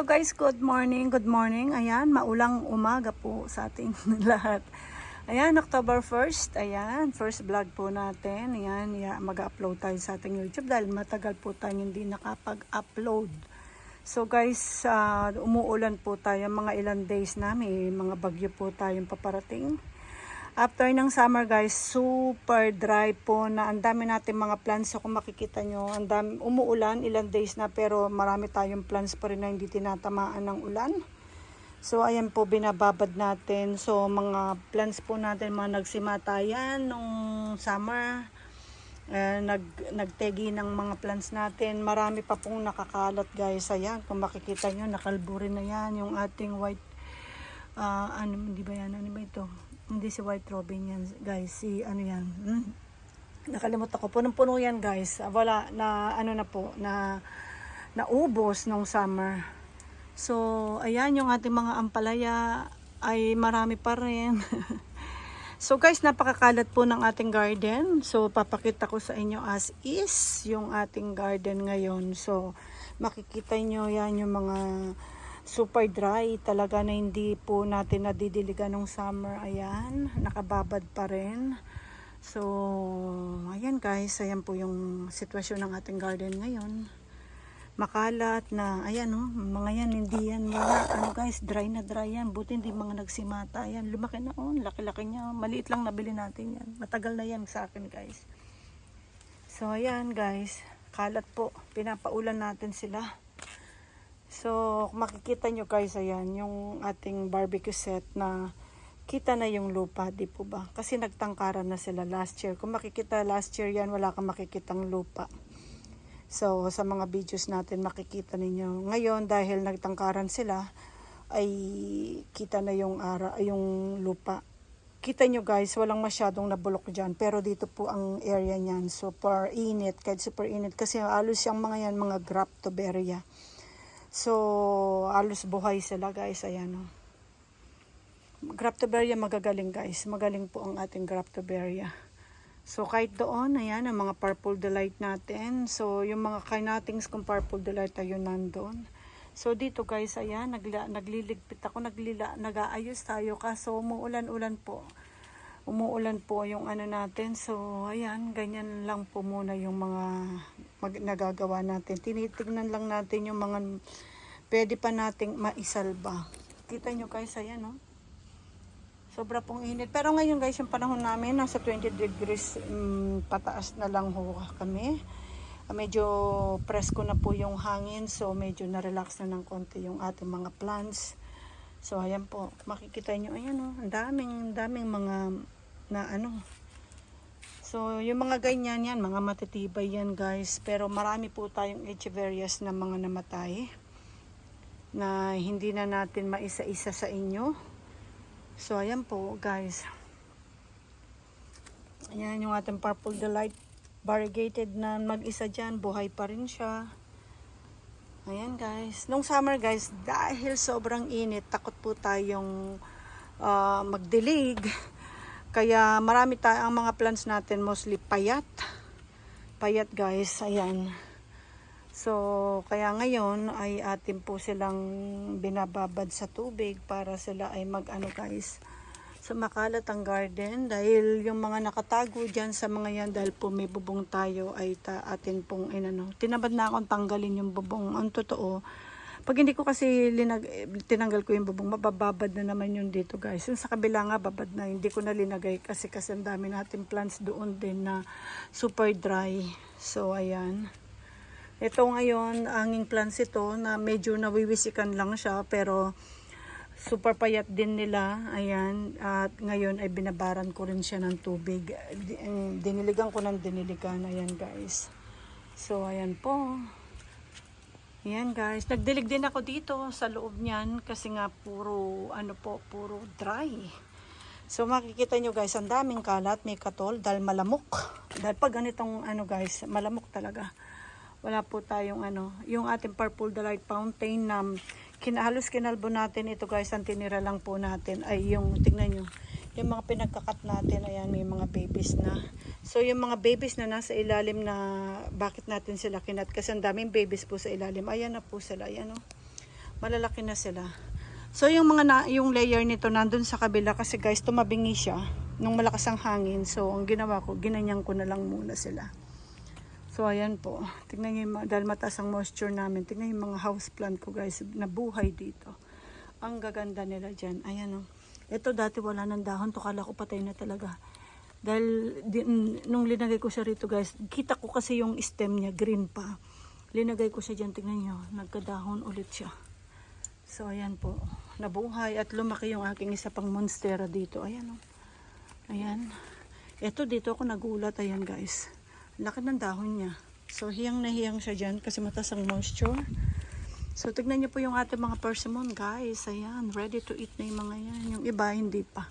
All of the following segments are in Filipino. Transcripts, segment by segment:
Hello guys, good morning, good morning. Ayan, maulang umaga po sa ating lahat. Ayan, October 1st, ayan, first vlog po natin. Ayan, mag-upload tayo sa ating YouTube dahil matagal po tayo hindi nakapag-upload. So guys, umuulan po tayo mga ilang days na, may mga bagyo po tayong paparating. After ng summer guys, super dry po na ang dami natin mga plants. So kung makikita nyo, ang dami, umuulan ilang days na pero marami tayong plants pa rin na hindi tinatamaan ng ulan. So ayan po binababad natin. So mga plants po natin mga nagsimatayan nung summer. Nagtegi ng mga plants natin. Marami pa pong nakakalat guys. Ayan, kung makikita nyo, nakalbo rin na yan. Yung ating white, hindi ba yan? Ano ba ito? Hindi si White Robin yan guys, si ano yan, nakalimutan ko, punong-puno yan guys, wala na ano na po, na naubos nung summer. So ayan, yung ating mga ampalaya ay marami pa rin. So guys, napakakalat po ng ating garden. So papakita ko sa inyo as is yung ating garden ngayon. So makikita nyo yan yung mga super dry talaga na hindi po natin nadidiligan ng summer. Ayan, nakababad pa rin. So ayan guys, ayan po yung sitwasyon ng ating garden ngayon. Makalat na, ayan mga yan, hindi yan mga guys, dry na dry yan. Buti hindi mga nagsimata. Ayan, lumaki na laki-laki niya. Maliit lang nabili natin yan. Matagal na yan sa akin guys. So ayan guys, kalat po, pinapaulan natin sila. So, makikita nyo guys, ayan, yung ating barbecue set na kita na yung lupa, di po ba? Kasi nagtangkaran na sila last year. Kung makikita last year yan, wala kang makikitang lupa. So, sa mga videos natin makikita ninyo. Ngayon, dahil nagtangkaran sila, ay kita na yung lupa. Kita nyo guys, walang masyadong nabulok dyan. Pero dito po ang area niyan, super init. Kahit super init kasi halos yung mga yan, mga graptoberia. So, alos buhay sila guys. Ayan o. Graptoberia magagaling guys. Magaling po ang ating graptoberia. So, kahit doon, ayan, ang mga purple delight natin. So, yung mga kinatings kong purple delight ayun nandun. So, dito guys, ayan, nagliligpit ako, nag-aayos tayo. Kaso, umuulan-ulan po. Umuulan po yung ano natin. So, ayan, ganyan lang po muna yung mga nagagawa natin. Tinitignan lang natin yung mga pwede pa nating maisalba. Kita nyo guys, ayan sobra pong init. Pero ngayon guys, yung panahon namin, nasa 20 degrees pataas na lang ho kami. Medyo presko na po yung hangin. So, medyo na-relax na ng konti yung ating mga plants. So, ayan po. Makikita nyo, ayan ang daming mga na So, yung mga ganyan yan, mga matitibay yan guys. Pero marami po tayong echeverias na mga namatay. Na hindi na natin maisa-isa sa inyo. So, ayan po guys. Ayan yung ating purple delight. Variegated na mag-isa dyan. Buhay pa rin siya. Ayan guys. Nung summer guys, dahil sobrang init, takot po tayong magdilig. Kaya marami ang mga plants natin mostly payat. Payat guys, ayan. So, kaya ngayon ay atin po silang binababad sa tubig para sila ay guys. So, makalat ang garden dahil yung mga nakatago dyan sa mga yan dahil po may bubong tayo ay atin pong tinabad na akong tanggalin yung bubong. Ang totoo, pag hindi ko kasi tinanggal ko yung bubong, mabababad na naman yun dito guys. Yung sa kabila nga, babad na. Hindi ko na linagay kasi ang dami natin plants doon din na super dry. So, ayan. Ito ngayon, anging plants ito na medyo nawiwisikan lang siya pero super payat din nila. Ayan. At ngayon ay binabaran ko rin siya ng tubig. Diniligan ko ng diniligan. Ayan guys. So, ayan po. Ayan guys, nagdilig din ako dito sa loob niyan kasi nga puro puro dry. So makikita nyo guys, ang daming kalat, may katol dahil malamok. Dahil pag ganitong guys, malamok talaga. Wala po tayong yung ating purple delight fountain na halos kinalbo natin ito guys, ang tinira lang po natin ay yung tingnan nyo. Yung mga pinagkakat natin, ayan, may mga babies na. So, yung mga babies na nasa ilalim na, bakit natin sila kinat? Kasi ang daming babies po sa ilalim. Ayan na po sila, ayan Malalaki na sila. So yung yung layer nito nandun sa kabila kasi guys tumabingi siya nung malakas ang hangin. So ang ginawa ko, ginanyan ko na lang muna sila. So ayan po. Tingnan niyo dahil mataas ang moisture namin. Tingnan yung mga house plant ko guys na buhay dito. Ang gaganda nila diyan. Ayan oh. Ito dati wala ng dahon, to kala ko patay na talaga. Dahil nung linagay ko siya rito guys, kita ko kasi yung stem niya green pa. Linagay ko siya diyan, tingnan niyo, nagkadahon ulit siya. So ayan po, nabuhay at lumaki yung aking isa pang monstera dito. Ayan oh. Ayan. Ito dito ako nagulat, ayan guys. Laki ng dahon niya. So hiyang na hiyang siya dyan kasi mataas ang moisture. So tignan niyo po yung ating mga persimmon guys. Ayan, ready to eat na yung mga yan. Yung iba hindi pa.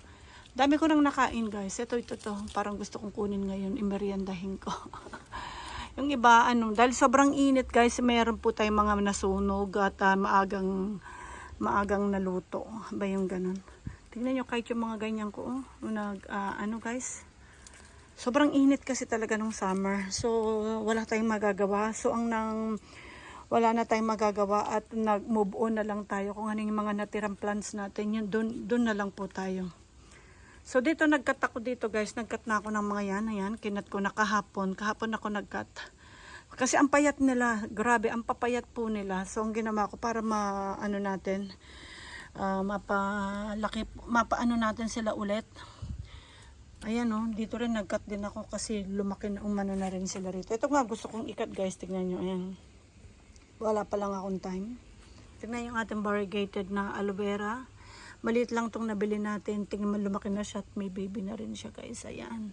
Dami ko nang nakain guys. Ito to. Parang gusto kong kunin ngayon. Imeriendahin ko. Yung iba, dahil sobrang init guys, mayroon po tayong mga nasunog at maagang naluto. Ba yung ganun. Tingnan nyo kahit yung mga ganyan ko. Guys. Sobrang init kasi talaga nung summer. So, wala tayong magagawa. So, wala na tayong magagawa at nag-move on na lang tayo. Kung ano yung mga natirang plants natin, yun, dun na lang po tayo. So, dito nagkat ako dito guys. Nagkat na ako ng mga yan. Ayan, kinat ko na kahapon. Kahapon ako nagkat. Kasi ang payat nila, grabe, ang papayat po nila. So, ang ginawa ko para mapaano natin natin sila ulit. Ayan oh, dito rin nagkat din ako kasi lumaki na umano na rin sila rito. Ito nga gusto kong ikat guys, tignan nyo, ayan. Wala pa lang akong time. Tignan yung ating variegated na aloe vera. Maliit lang tong nabili natin. Tingnan mo, lumaki na siya at may baby na rin siya guys, ayan.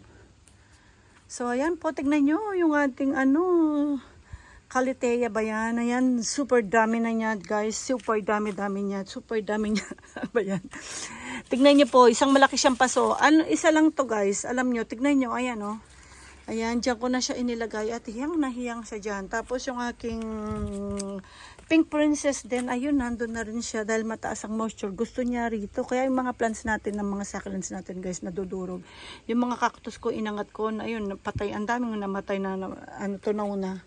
So, ayan po, tignan nyo yung ating Calitea ba yan? Ayan, super dami na niya, guys. Super dami niya. Super dami niya. ba yan? Tignan nyo po, isang malaki siyang paso. Isa lang to guys. Alam nyo, tignan nyo, ayan oh. Ayan, dyan ko na siya inilagay at hiyang na hiyang siya dyan. Tapos yung aking pink princess din, ayun, nandun na rin siya dahil mataas ang moisture. Gusto niya rito. Kaya yung mga plants natin, ng mga succulents natin guys, nadudurog. Yung mga cactus ko, inangat ko, na ayun, patay. Ang daming namatay na, tunaw na.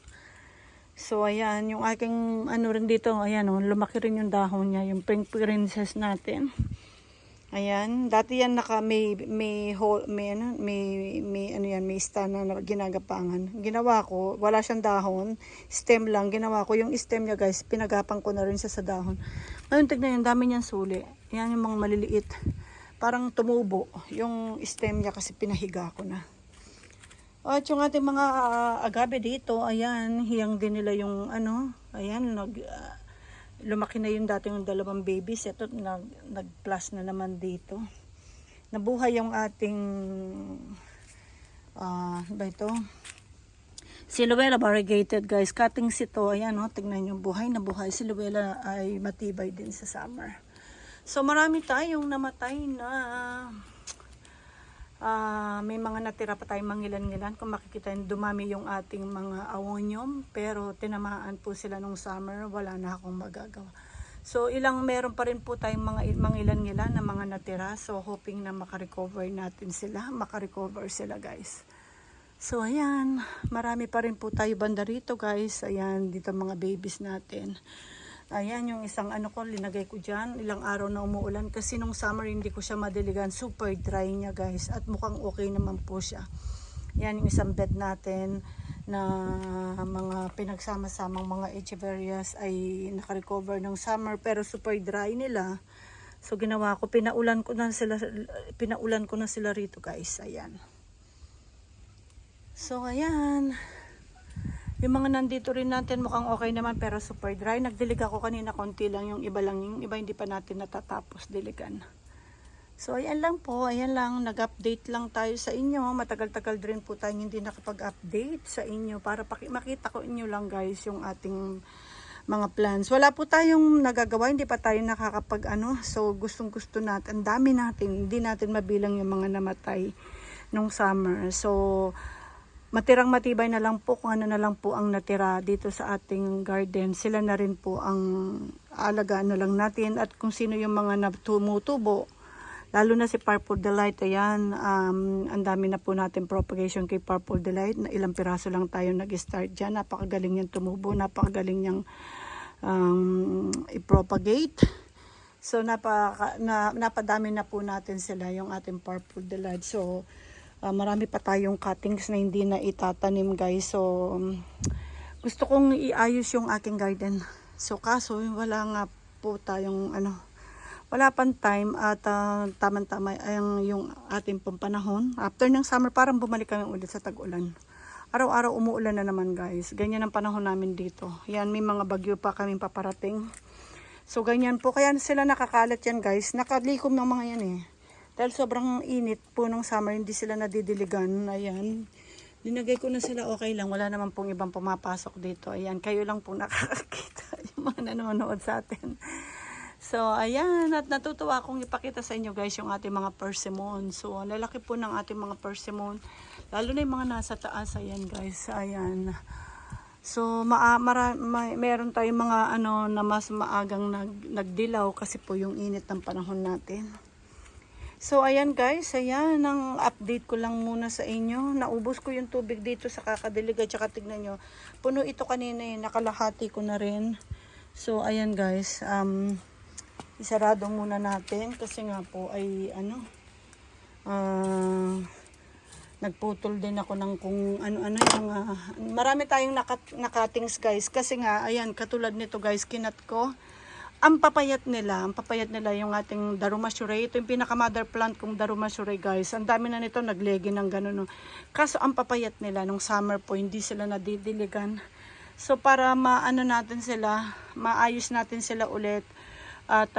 So, ayan, yung aking, rin dito, ayan oh, lumaki rin yung dahon niya, yung pink princess natin. Ayan, dati yan may stand na ginagapangan. Ginawa ko, wala siyang dahon, stem lang. Ginawa ko yung stem niya guys, pinagapang ko na rin siya sa dahon. Ngayon tignan yung dami niyang suli. Yan yung mga maliliit. Parang tumubo yung stem niya kasi pinahiga ko na. At yung ating mga agave dito, ayan, hiyang din nila yung ayan, lumaki na yung dating dalawang babies. Ito, nag-plus na naman dito. Nabuhay yung ating, ba ito? Siluela variegated guys. Cuttings ito. Ayan o, tignan yung buhay na buhay. Siluela ay matibay din sa summer. So, marami tayong namatay na. May mga natira pa tayong mangilan-ngilan. Kung makikita nyo, dumami yung ating mga awonium. Pero tinamaan po sila nung summer. Wala na akong magagawa. So meron pa rin po tayong mga mangilan-ngilan na mga natira. So hoping na makarecover natin sila. Makarecover sila guys. So ayan. Marami pa rin po tayo banda rito guys. Ayan dito mga babies natin. Ayan yung isang ko, linagay ko dyan. Ilang araw na umuulan kasi nung summer hindi ko siya madiligan. Super dry niya guys. At mukhang okay naman po siya. Yan yung isang bed natin na mga pinagsama-samang mga echeverias ay nakarecover ng summer. Pero super dry nila. So ginawa ko, pinaulan ko na sila rito guys. Ayan. So ayan. Yung mga nandito rin natin mukhang okay naman pero super dry. Nagdilig ako kanina konti lang, yung iba lang, yung iba hindi pa natin natatapos diligan. So ayan lang po, ayan lang, nag-update lang tayo sa inyo. Matagal-tagal din po tayo hindi nakapag-update sa inyo para makita ko inyo lang guys yung ating mga plans. Wala po tayong nagagawa, hindi pa tayo nakakapag so gustong-gusto natin, ang dami natin, hindi natin mabilang yung mga namatay nung summer. So matirang matibay na lang po kung ano na lang po ang natira dito sa ating garden. Sila na rin po ang alagaan na lang natin. At kung sino yung mga tumutubo, lalo na si Purple Delight, ayan, ang dami na po natin propagation kay Purple Delight. Ilang piraso lang tayo nag-start dyan. Napakagaling niyang tumubo, napakagaling niyang i-propagate. So napadami na po natin sila, yung ating purple delight. So marami pa tayong cuttings na hindi na itatanim guys. So gusto kong iayos yung aking garden. So kaso wala nga po tayong wala pang time at tamang-tama yung ating panahon. After ng summer parang bumalik kami ulit sa tag-ulan. Araw-araw umuulan na naman guys. Ganyan ang panahon namin dito. Yan, may mga bagyo pa kaming paparating. So ganyan po. Kaya sila nakakalat yan guys. Nakalikom ng mga yan eh. Dahil sobrang init po ng summer, hindi sila nadidiligan. Ayan. Linagay ko na sila, okay lang. Wala naman pong ibang pumapasok dito. Ayan, kayo lang po nakakakita yung mga nanonood sa atin. So, ayan, at natutuwa akong ipakita sa inyo guys yung ating mga persimmon. So, ang lalaki po ng ating mga persimmon. Lalo na yung mga nasa taas, ayan guys, ayan. So, meron tayong mga na mas maagang nagdilaw kasi po yung init ng panahon natin. So, ayan guys, ayan, ang update ko lang muna sa inyo. Naubos ko yung tubig dito sa kakadiliga, tsaka tignan nyo. Puno ito kanina eh, nakalahati ko na rin. So, ayan guys, isarado muna natin kasi nga po ay nagputol din ako ng kung ano-ano yung marami tayong nakatings guys kasi nga ayan katulad nito guys kinat ko ang papayat nila yung ating Darumasurae. Ito yung pinaka mother plant kong Darumasurae guys. Ang dami na nito naglegi ng ganun. No? Kaso ang papayat nila nung summer po hindi sila nadidiligan. So para natin sila, maayos natin sila ulit. At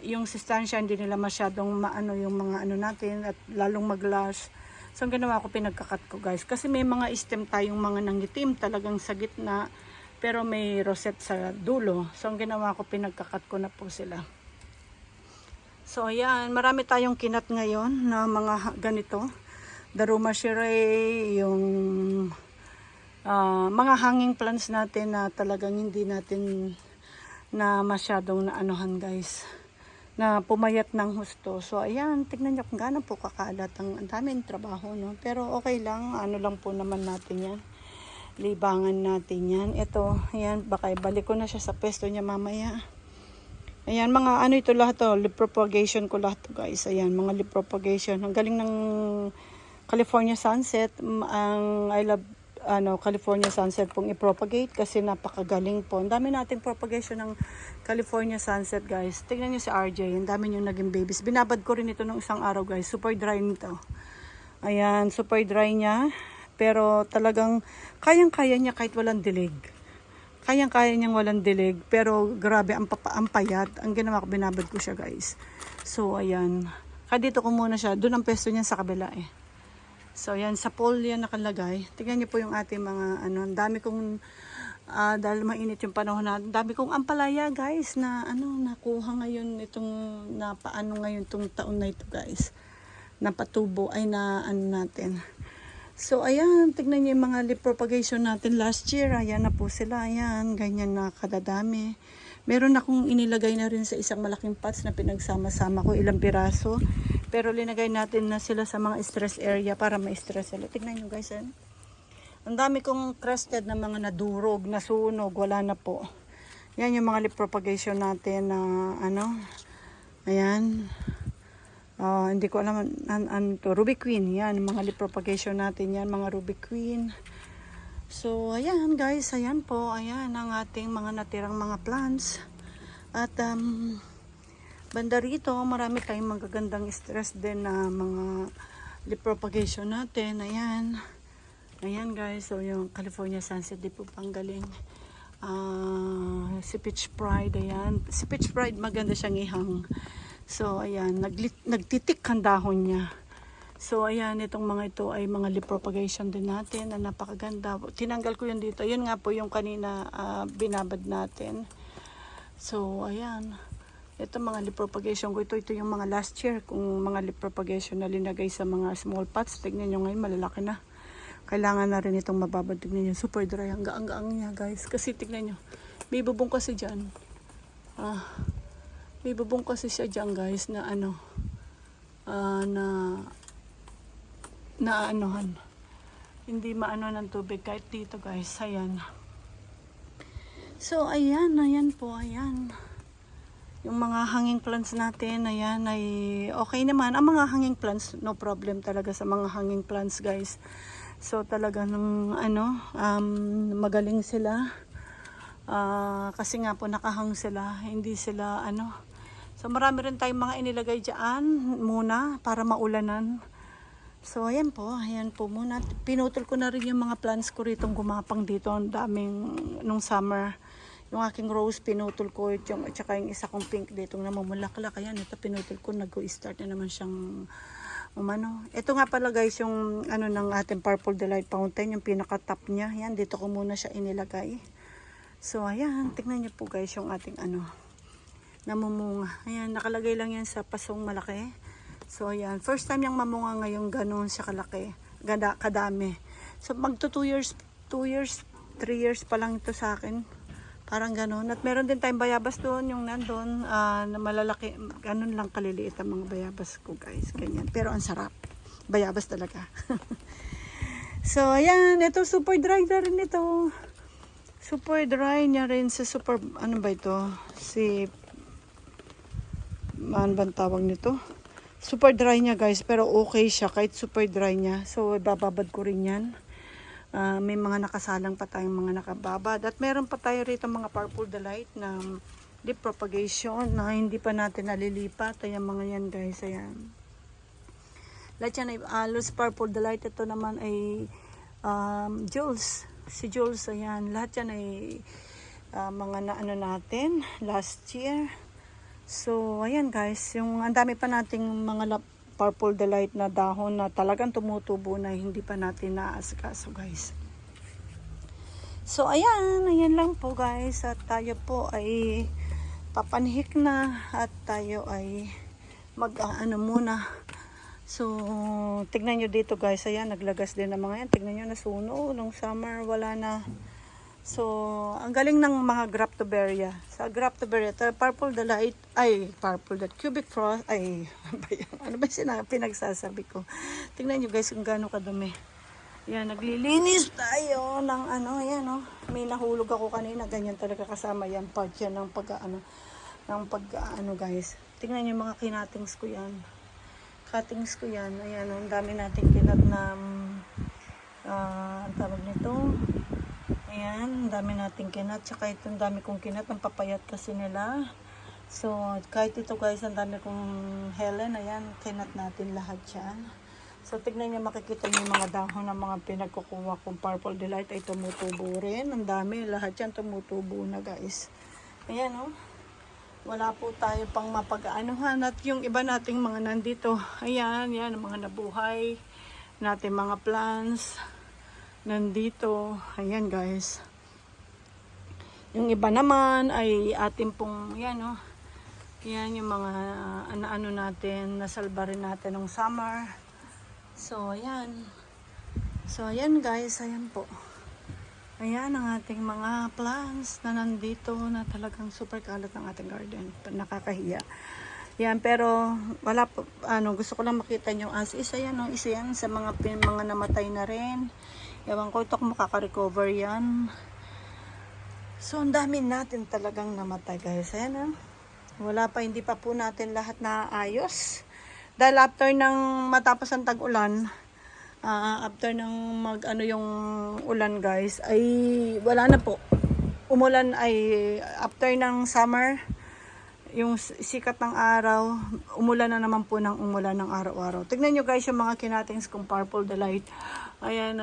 yung sustansya hindi nila masyadong yung mga natin at lalong maglash. So ang ginawa ko pinagkakat ko guys. Kasi may mga stem tayong mga nangitim talagang sa gitna. Pero may rosette sa dulo. So ang ginawa ko pinagkakat ko na po sila. So ayan, marami tayong kinat ngayon na mga ganito. Darumasurae, yung mga hanging plants natin na talagang hindi natin na masyadong naanuhan guys, na pumayat ng husto. So ayan, tignan nyo kung gaano po kakalat. Ang daming trabaho, no? Pero okay lang, lang po naman natin yan. Libangan natin yan. Ito, ayan, baka ibalik ko na siya sa pwesto niya mamaya. Ayan, mga ito lahat to, leaf propagation ko lahat to guys. Ayan, mga leaf propagation. Ang galing ng California Sunset. Ang I love California Sunset pong i-propagate kasi napakagaling po. Ang dami nating propagation ng California Sunset guys. Tingnan niyo si RJ, ang dami yung naging babies. Binabad ko rin ito nung isang araw guys. Super dry nito. Ayan, super dry niya. Pero talagang kayang-kaya niya kahit walang dilig. Kayang-kaya niyang walang dilig. Pero grabe, ang payat. Ang ginawa ko, binabad ko siya guys. So ayan. Kaya dito ko muna siya. Doon ang pesto niya sa kabila eh. So yan, sa pole yan nakalagay. Tingnan niyo po yung ating mga ang dami kong dahil mainit yung panahon natin. Dami kong ampalaya guys na nakuha ngayon itong ngayon itong taon na ito guys. Napatubo ay natin. So ayan, tingnan niyo yung mga leaf propagation natin last year. Ayan na po sila. Ayan, ganyan na kadadami. Meron akong inilagay na rin sa isang malaking pots na pinagsama-sama ko ilang piraso. Pero linagay natin na sila sa mga stress area para ma-stress sila. Tignan nyo guys. Ang dami kong crested na mga nadurog, nasunog, wala na po. Yan yung mga leaf propagation natin na Ayan. Hindi ko alam to. Ruby Queen. Yan, mga leaf propagation natin yan. Mga Ruby Queen. So, ayan guys. Ayan po. Ayan ang ating mga natirang mga plants. At, banda rito, marami tayong magagandang stress din na mga leaf propagation natin. Ayan. Ayan guys. So, yung California Sunset, di po panggaling. Si Peach Pride. Ayan. Si Peach Pride, maganda siyang ihang. So, ayan. Nagtitik ang dahon niya. So, ayan. Itong mga ito ay mga leaf propagation din natin na napakaganda. Tinanggal ko yun dito. Yun nga po yung kanina binabad natin. So, ayan. Ito mga leaf propagation ko. Ito yung mga last year. Kung mga leaf propagation na linagay sa mga small pots. Tignan nyo ngayon, malalaki na. Kailangan na rin itong mababad. Tignan nyo, super dry. Ang gaang-gaang niya guys. Kasi tignan nyo, may bubong kasi dyan. May bubong kasi siya dyan guys na na anuhan. Hindi maano ng tubig kahit dito guys. Ayan. So, ayan po, ayan. Yung mga hanging plants natin, ayan, ay okay naman. Ang mga hanging plants, no problem talaga sa mga hanging plants, guys. So, talaga ng, magaling sila. Kasi nga po, nakahang sila. Hindi sila, So, marami rin tayong mga inilagay dyan muna para maulanan. So, ayan po muna. Pinutol ko na rin yung mga plants ko rito gumapang dito. Ang daming, nung summer, yung aking rose, pinutol ko. At saka yung isa kong pink dito namumulaklak. Ayan, ito pinutol ko. Nag-start na naman siyang umano. Ito nga pala guys, yung ng ating Purple Delight Fountain, yung pinaka-top niya. Ayan, dito ko muna siya inilagay. So, ayan, tingnan niyo po guys yung ating namumunga. Ayan, nakalagay lang yan sa pasong malaki. So, ayan. First time yung mamunga ngayon, ganun siya kalaki. Kadami. So, magto 2 years, 3 years pa lang ito sa akin. Parang ganun. At meron din tayong bayabas doon, yung nandun, na malalaki. Ganun lang kaliliit ang mga bayabas ko, guys. Ganyan. Pero ang sarap. Bayabas talaga. So, ayan. Ito, super dry na rin ito. Super dry niya rin sa super, ano ba ito? Ano bang tawag nito? Super dry niya guys, pero okay siya kahit super dry niya. So, bababad ko rin yan. May mga nakasalang pa tayong mga nakababad. At meron pa tayo rito mga Purple Delight na deep propagation na hindi pa natin nalilipat. Ayan mga yan guys, ayan. Lahat yan ay Loose Purple Delight. Ito naman ay Jules. Si Jules, ayan. Lahat yan ay mga natin last year. So, ayan guys, yung ang dami pa nating mga Purple Delight na dahon na talagang tumutubo na hindi pa natin naasikaso guys. So, ayan lang po guys. At tayo po ay papanhik na at tayo ay muna. So, tignan nyo dito guys, ayan, naglagas din ng mga yan. Tignan nyo, nasuno, nung summer, wala na. So, ang galing ng mga Graftoberia. Sa Graftoberia, Purple Delight, Cubic Frost, ano ba pinagsasabi ko? Tingnan nyo guys kung gaano kadumi. Yan, naglilinis tayo ng yan may nahulog ako kanina, ganyan talaga kasama yan, part yan ng guys. Tingnan nyo mga kinatings ko yan. Cuttings ko yan, ayan, ang dami nating kinat na, ang tawag nito, ayan, dami nating kinat. Tsaka ito, ang dami kong kinat. Ang papayat kasi nila. So, kahit ito guys, ang dami kong Helen. Ayan, kinat natin lahat yan. So, tignan nyo, makikita nyo yung mga dahon ng mga pinagkukuha kong Purple Delight ay tumutubo rin. Ang dami, lahat yan tumutubo na guys. Ayan, wala po tayo pang mapag-aanuhan. At yung iba nating mga nandito, ayan, yan, mga nabuhay natin mga plants nandito. Ayan guys. Yung iba naman ay ating pong yan yan yung mga ano natin, nasalba rin natin ng summer. So ayan. So ayan guys, ayan po. Ayan ang ating mga plants na nandito na talagang super kalat ng ating garden. Nakakahiya. Yan, pero wala po, gusto ko lang makita nyo as isa yan, isa yan sa mga namatay na rin. Ewan ko, ito kung makaka-recover yan. So, ang dami natin talagang namatay guys. Ayan wala pa, hindi pa po natin lahat na ayos. Dahil after ng matapos ang tag-ulan, after ng yung ulan guys, ay wala na po. Umulan ay after ng summer, yung sikat ng araw, umulan na naman po ng umulan ng araw-araw. Tignan nyo guys yung mga kinatings kong Purple Delight. Ayan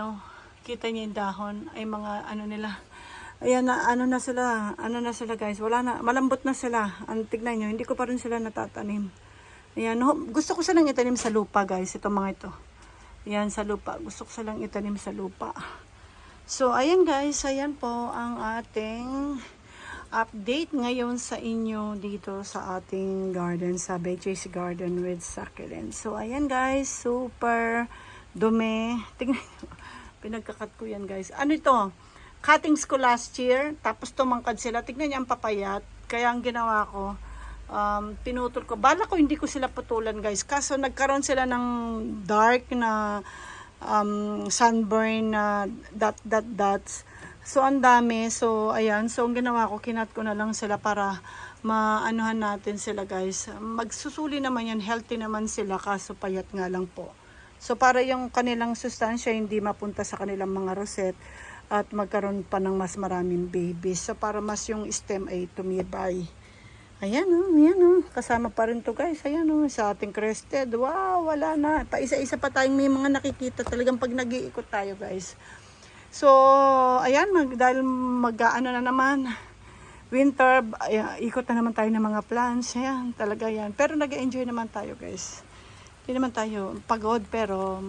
kita niyo yung dahon, ay mga nila. Ayan na, na sila guys, wala na, malambot na sila. Tignan nyo, hindi ko pa rin sila natatanim. Ayan, gusto ko silang itanim sa lupa guys, itong mga ito. Ayan, sa lupa, gusto ko silang itanim sa lupa. So, ayan guys, ayan po ang ating update ngayon sa inyo dito sa ating garden, sa Betsy's Garden with Succulents. So, ayan guys, super dumi. Tingnan nyo, pinagkakat ko yan guys. Ano ito? Cuttings ko last year, tapos tumangkad sila. Tignan niyo ang papayat. Kaya ang ginawa ko, pinutol ko. Bala ko hindi ko sila putulan guys. Kaso nagkaroon sila ng dark na sunburn na dots. So, ang dami. So, ayan. So, ang ginawa ko, kinat ko na lang sila para maanuhan natin sila, guys. Magsusuli naman yan. Healthy naman sila, kaso payat nga lang po. So, para yung kanilang sustansya hindi mapunta sa kanilang mga rosette at magkaroon pa ng mas maraming babies. So, para mas yung stem ay tumibay. Ayan ayan kasama pa rin to, guys. Ayan sa ating crested. Wow, wala na. Paisa-isa pa tayong may mga nakikita talagang pag nag-iikot tayo, guys. So, ayan, dahil mag-aano na naman, winter, ikot na naman tayo ng mga plants. Ayan, talaga yan. Pero nag-enjoy naman tayo, guys. Hindi naman tayo pagod, pero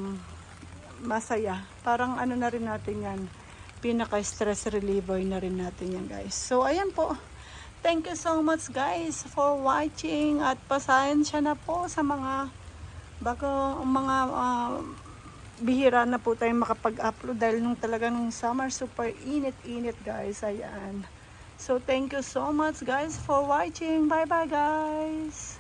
masaya. Parang ano na rin natin yan. Pinaka-stress reliever na rin natin yan, guys. So, ayan po. Thank you so much, guys, for watching. At pasensya na po sa mga bihira na po tayo makapag-upload dahil nung talaga nung summer super init guys. Ayan. So thank you so much, guys, for watching. Bye bye, guys.